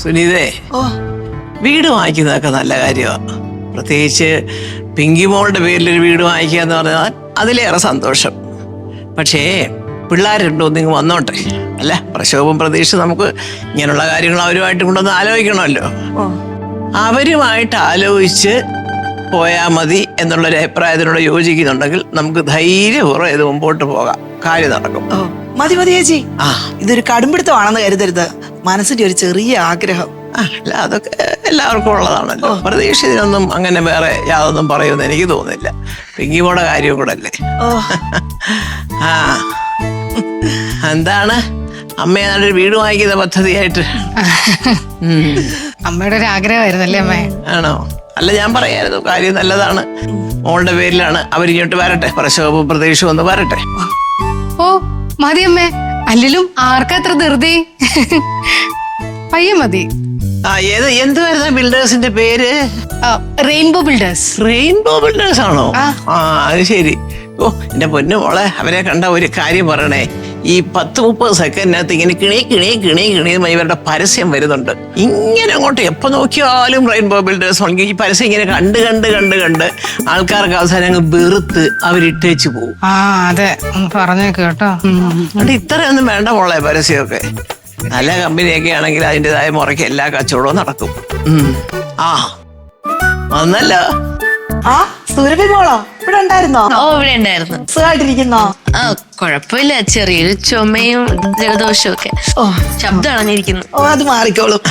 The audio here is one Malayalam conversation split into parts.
സുനീതേ, വീട് വാങ്ങിക്കുന്നതൊക്കെ നല്ല കാര്യമാണ്. പ്രത്യേകിച്ച് പിങ്കിമോളുടെ പേരിലൊരു വീട് വാങ്ങിക്കുക എന്ന് പറഞ്ഞാൽ അതിലേറെ സന്തോഷം. പക്ഷേ പിള്ളേരുണ്ടോ നിങ്ങൾ വന്നോട്ടെ. അല്ല, പ്രക്ഷോഭം പ്രതീക്ഷ നമുക്ക് ഇങ്ങനെയുള്ള കാര്യങ്ങൾ അവരുമായിട്ട് കൊണ്ടൊന്ന് ആലോചിക്കണമല്ലോ. അവരുമായിട്ട് ആലോചിച്ച് പോയാൽ മതി എന്നുള്ളൊരു അഭിപ്രായത്തിനോട് യോജിക്കുന്നുണ്ടെങ്കിൽ നമുക്ക് ധൈര്യപൂർവ്വം ഇത് മുമ്പോട്ട് പോകാം, കാര്യം നടക്കും. മതി മതി ചേച്ചി, ഇതൊരു കടുംപിടുത്തമാണെന്ന് കരുതരുത്. മനസ്സിന്റെ ഒരു ചെറിയ ആഗ്രഹം. അല്ല, അതൊക്കെ എല്ലാവർക്കും ഉള്ളതാണല്ലോ. പ്രതീക്ഷിതൊന്നും അങ്ങനെ വേറെ യാതൊന്നും പറയുമെന്ന് എനിക്ക് തോന്നുന്നില്ല. പിങ്കിമോടെ കാര്യം കൂടെ അല്ലേ. ആ, എന്താണ് അമ്മയെ നല്ലൊരു വീട് വാങ്ങിക്കുന്ന പദ്ധതിയായിട്ട്? അമ്മയുടെ ഒരു ആഗ്രഹമായിരുന്നല്ലേ അമ്മേ? ആണോ? അല്ല, ഞാൻ പറയായിരുന്നു, കാര്യം നല്ലതാണ്. മോളുടെ പേരിലാണ്. അവരിങ്ങോട്ട് വരട്ടെ, പ്രക്ഷോഭവും പ്രതീക്ഷയും ഒന്ന് വരട്ടെ. ഓ മതി അമ്മേ, അല്ലേലും ആർക്കത്ര ധൃതി. പയ്യെ മതി. എന്തുവായിരുന്നു ബിൽഡേഴ്സിന്റെ പേര്? Rainbow builders. റെയിൻബോ ബിൽഡേഴ്സ് ആണോ? അത് ശരി. ഓ, എന്റെ പൊന്നു മോളെ, അവരെ കണ്ട ഒരു കാര്യം പറയണേ. ഈ 10-30 സെക്കൻഡിനകത്ത് ഇങ്ങനെ കിണി കിണി കിണി കിണിയുമായി ഇവരുടെ പരസ്യം വരുന്നുണ്ട്. ഇങ്ങനെ അങ്ങോട്ട് എപ്പോ നോക്കിയാലും റെയിൻബോ ബിൽഡേഴ്സ് ആണെങ്കിൽ ഈ പരസ്യം ഇങ്ങനെ കണ്ട് കണ്ട് കണ്ട് കണ്ട് ആൾക്കാർക്ക് അവസാനം അങ്ങ് വെറുത്ത് അവരിട്ടേച്ച് പോകും. അതെ, പറഞ്ഞു കേട്ടോ. അതുകൊണ്ട് ഇത്രയൊന്നും വേണ്ട മോളെ പരസ്യമൊക്കെ. നല്ല കമ്പനിയൊക്കെ ആണെങ്കിൽ അതിൻ്റെതായ മുറയ്ക്ക് എല്ലാ കച്ചവടവും നടക്കും. വന്നല്ലോ. സുരഭി മോളോ ഇവിടെ ഉണ്ടായിരുന്നോ? ഓ, ഇവിടെ ഉണ്ടായിരുന്നു. സുഖമായിട്ടിരിക്കുന്നോ? കുഴപ്പമില്ല, ചെറിയൊരു ചുമയും ജലദോഷവും ഒക്കെ. ശബ്ദം അണഞ്ഞിരിക്കുന്നു. അത് മാറിക്കോളും.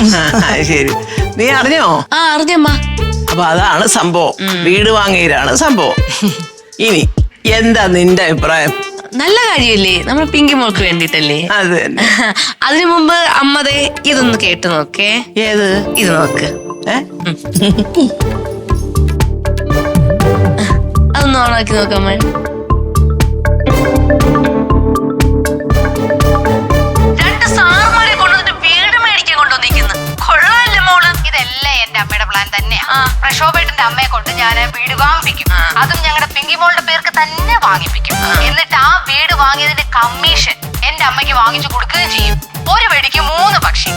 ശരി, നീ അറിഞ്ഞോ? അറിഞ്ഞമ്മ. അപ്പൊ അതാണ് സംഭവം. വീട് വാങ്ങിയതാണ് സംഭവം. ഇനി എന്താ നിന്റെ അഭിപ്രായം? നല്ല കാര്യല്ലേ, നമ്മൾ പിങ്കി മോൾക്ക് വേണ്ടിട്ടല്ലേ. അത് തന്നെ. അതിനു മുമ്പ് അമ്മതേ ഇതൊന്ന് കേട്ട് നോക്കേ. ഏത്? ഇത് നോക്ക്. അതൊന്ന് ഓണാക്കി നോക്കാമ്മ. രണ്ട് സാറുമാരെ കൊണ്ടുവന്നിട്ട് വീട് മേടിക്കാൻ കൊണ്ടുവന്നിരിക്കുന്നു. കൊള്ളാല്ലേ മോള്? ഇതെല്ലാം എന്റെ അമ്മയുടെ പ്ലാൻ തന്നെയാ. പ്രക്ഷോഭേട്ടന്റെ അമ്മയെ കൊണ്ട് ഞാൻ വീട് വാങ്ങിപ്പിക്കും. അതും ഞങ്ങളുടെ പിങ്കിമോളുടെ പേർക്ക് തന്നെ വാങ്ങിപ്പിക്കും. എന്നിട്ട് ആ വീട് വാങ്ങിയതിന്റെ കമ്മീഷൻ എന്റെ അമ്മയ്ക്ക് വാങ്ങിച്ചു കൊടുക്കുകയും ചെയ്യും. ഒരു വെടിക്ക് 3 പക്ഷി.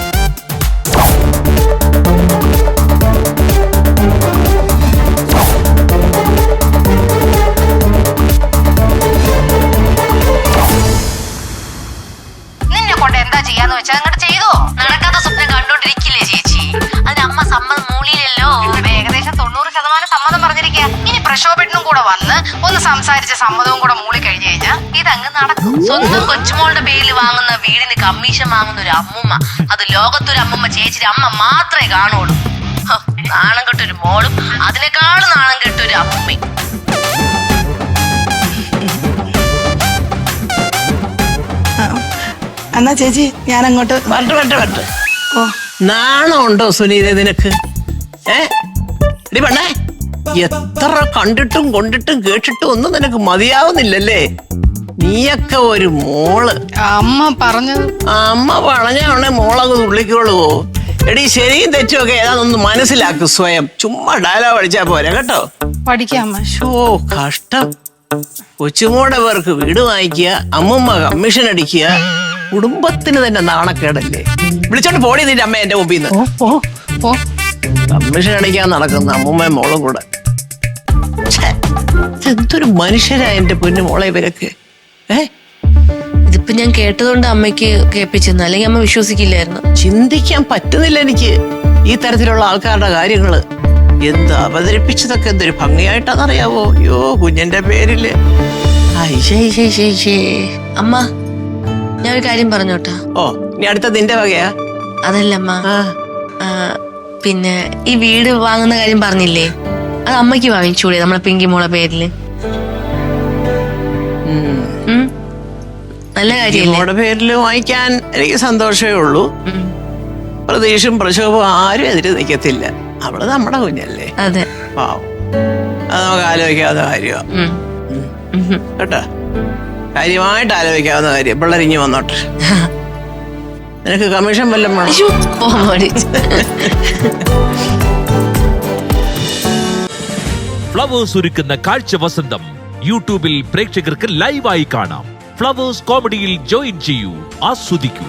നിന്നെ കൊണ്ട് എന്താ ചെയ്യാന്ന് വെച്ചാൽ അങ്ങോട്ട് ചെയ്തോ. നടക്കാത്ത സ്വപ്നം കണ്ടോണ്ടിരിക്കില്ലേ ചേച്ചി? അതിന് അമ്മ സമ്മതം മൂളിയില്ലല്ലോ. ഏകദേശം 90% സമ്മതം പറഞ്ഞിരിക്കുക. ഇനി പ്രക്ഷോഭനും കൂടെ വന്ന് ഒന്ന് സംസാരിച്ച സമ്മതവും കൂടെ മൂളി കഴിഞ്ഞു കഴിഞ്ഞാൽ ഇതങ്ങ് നടക്കും. സ്വന്തം കൊച്ചുമോളുടെ പേരിൽ വാങ്ങുന്ന വീടിന് കമ്മീഷൻ വാങ്ങുന്ന ഒരു അമ്മുമ്മ, അത് ലോകത്തൊരു അമ്മുമ്മ ചേച്ചിയുടെ അമ്മ മാത്രമേ കാണുള്ളൂ. നാണം കെട്ടൊരു മോളും അതിനേക്കാളും നാണം കെട്ടൊരു അമ്മുമ്മയും. എന്നാ ചേച്ചി ഞാൻ അങ്ങോട്ട് വരട്ടെ. നാണമുണ്ടോ സുനീത നിനക്ക്? പെണ്ണേ, എത്ര കണ്ടിട്ടും കൊണ്ടിട്ടും കേട്ടിട്ടും ഒന്നും നിനക്ക് മതിയാവുന്നില്ലല്ലേ? നീയൊക്കെ ഒരു മോള്. അമ്മ പറഞ്ഞത്. അമ്മ പറഞ്ഞാണെ മോളങ്ങ് തുള്ളിക്കോളുവോ? എടീ, ശരിയും തെറ്റുമൊക്കെ ഏതാണെന്ന് മനസ്സിലാക്കും സ്വയം. ചുമ്മാ ഡയലോഗ് അടിച്ചാ പോരെ കേട്ടോ. പഠിക്കാം. കഷ്ടം. കൊച്ചുമോടെ പേർക്ക് വീട് വാങ്ങിക്കുക, അമ്മമ്മ കമ്മീഷൻ അടിക്കുക. കുടുംബത്തിന് തന്നെ നാണക്കേടല്ലേ? വിളിച്ചോണ്ട് പോടി നിന്റെ അമ്മ എന്റെ മുമ്പിൽ നിന്ന്. കമ്മീഷൻ അടിക്കാൻ നടക്കുന്ന അമ്മൂമ്മയും മോളും കൂടെ. എന്തൊരു മനുഷ്യരാ എന്റെ പൊന്നു മോളെ ഇവരൊക്കെ. ഇതിപ്പോ ഞാൻ കേട്ടതുകൊണ്ട് അമ്മയ്ക്ക് കേൾപ്പിച്ചെന്നു, അല്ലെങ്കിൽ അമ്മ വിശ്വസിക്കില്ലായിരുന്നു. ചിന്തിക്കാൻ പറ്റുന്നില്ല എനിക്ക് ഈ തരത്തിലുള്ള ആൾക്കാരുടെ കാര്യങ്ങള്. എന്ത് അവതരിപ്പിച്ചതൊക്കെ എന്തൊരു ഭംഗിയായിട്ടാണെന്നറിയാവോ? അയ്യോ, കുഞ്ഞിന്റെ പേരില്. അമ്മ, ഞാൻ ഒരു കാര്യം പറഞ്ഞോട്ടാ. ഇനി അടുത്ത നിന്റെ വകയാ? അതല്ല അമ്മ, പിന്നെ ഈ വീട് വാങ്ങുന്ന കാര്യം പറഞ്ഞില്ലേ, അത് അമ്മയ്ക്ക് വാങ്ങിച്ചൂടെ നമ്മളെ പിങ്കി മോളെ പേരില്? നല്ല കാര്യം. മോളുടെ പേരില് വാങ്ങിക്കാൻ എനിക്ക് സന്തോഷമേ ഉള്ളൂ. പ്രതീക്ഷയും പ്രക്ഷോഭവും ആരും എതിര് നിൽക്കത്തില്ല. അവള് നമ്മുടെ കുഞ്ഞല്ലേ. അതെ, പാവം. അത് നമുക്ക് ആലോചിക്കാവുന്ന കാര്യമാണ് കേട്ടോ. കാര്യമായിട്ട് ആലോചിക്കാവുന്ന കാര്യം. പിള്ളേരിഞ്ഞ് വന്നോട്ടെ. നിനക്ക് കമ്മീഷൻ വല്ലതും വേണം? ഫ്ലവേഴ്സ് ഒരുക്കുന്ന കാഴ്ച വസന്തം യൂട്യൂബിൽ പ്രേക്ഷകർക്ക് ലൈവായി കാണാം. ഫ്ലവേഴ്സ് കോമഡിയിൽ ജോയിൻ ചെയ്യൂ, ആസ്വദിക്കൂ.